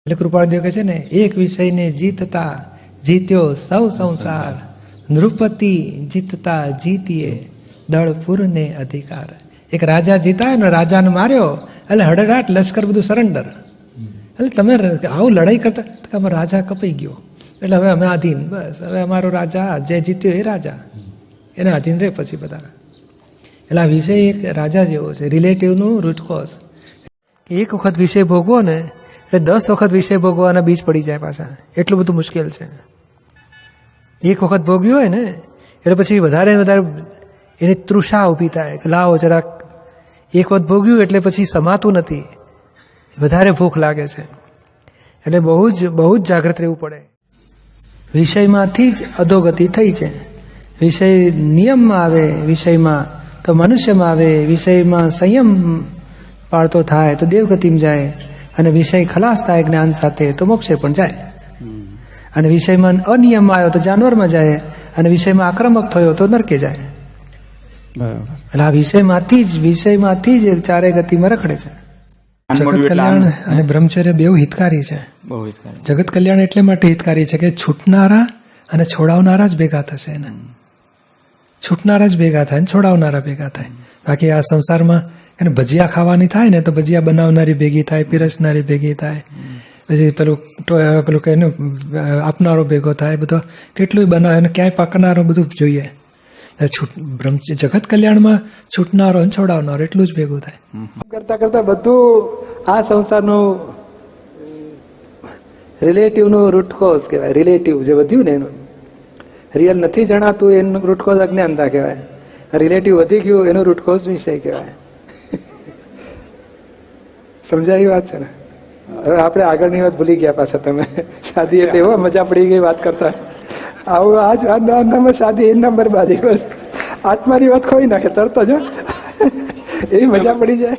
એટલે કૃપાળદેવ કહે છે ને, એક વિષયને જીતતા જીત્યો સૌ સંસાર, નૃપતિ જીતતા જીતીએ દળપુરને અધિકાર. એક રાજા જીતાયો ને, રાજાને માર્યો એટલે હડડાટ લશ્કર બધું સરેન્ડર. એટલે તમે આવું લડાઈ કરતા અમારો રાજા કપાઈ ગયો એટલે હવે અમે આધીન, બસ હવે અમારો રાજા જે જીત્યો એ રાજા, એને આધીન રહે પછી બધા. એટલે આ વિષય એક રાજા જેવો છે, રિલેટિવનું રૂટકોઝ. એક વખત વિષય ભોગવો ને એટલે 10 વખત વિષય ભોગવાના બીજ પડી જાય પાછા, એટલું બધું મુશ્કેલ છે. એક વખત ભોગ્યું હોય ને એટલે પછી વધારે ને વધારે એની તૃષા ઊભી થાય કે લાવો જરાક. એક વખત ભોગ્યું એટલે પછી સમાતું નથી, વધારે ભૂખ લાગે છે. એટલે બહુ જ જાગૃત રહેવું પડે. વિષયમાંથી જ અધોગતિ થઈ છે. વિષય નિયમમાં આવે, વિષયમાં તો મનુષ્યમાં આવે, વિષયમાં સંયમ પાળતો થાય તો દેવગતિમાં જાય, અને વિષય ખલાસ થાય જ્ઞાન સાથે તો મોક્ષે પણ જાય. અને વિષયમાં અનિયમ આવ્યો તો જાનવરમાં જાય, અને વિષયમાં આક્રમક થયો તો નરકે જાય. એટલે આ વિષયમાંથી જ ચારે ગતિમાં રખડે છે. જગત કલ્યાણ અને બ્રહ્મચર્ય બેઉ હિતકારી છે. જગત કલ્યાણ એટલે માટે હિતકારી છે કે છૂટનારા અને છોડાવનારા જ ભેગા થશે. એને છૂટનારા જ ભેગા થાય ને છોડાવનારા ભેગા થાય. બાકી આ સંસારમાં એને ભજીયા ખાવાની થાય ને તો ભજીયા બનાવનારી ભેગી થાય, પીરસનારી ભેગી થાય, પછી પેલું કે આપનારો ભેગો થાય, બધો કેટલું બનાવે અને ક્યાંય પાકનારો બધું જોઈએ. જગત કલ્યાણમાં છૂટનારો અને છોડાવનારો એટલું જ ભેગું થાય. કરતા કરતા બધું આ સંસારનું રિલેટિવનું રૂટકોઝ કહેવાય. રિલેટિવ જે વધ્યું ને એનું રિયલ નથી જણાતું એનું રૂટકોઝ અજ્ઞાનતા કહેવાય. રિલેટિવ વધી ગયું એનું રૂટકોઝ વિષય કહેવાય. સમજાય વાત છે ને? હવે આપણે આગળની વાત ભૂલી ગયા પાછા. તમે શાદી એટલે એવો મજા પડી ગઈ વાત કરતા. આવું આજ નંબર શાદી એ નંબર બાદી આત્માની વાત ખોઈ નાખે તરત જ. એવી મજા પડી જાય.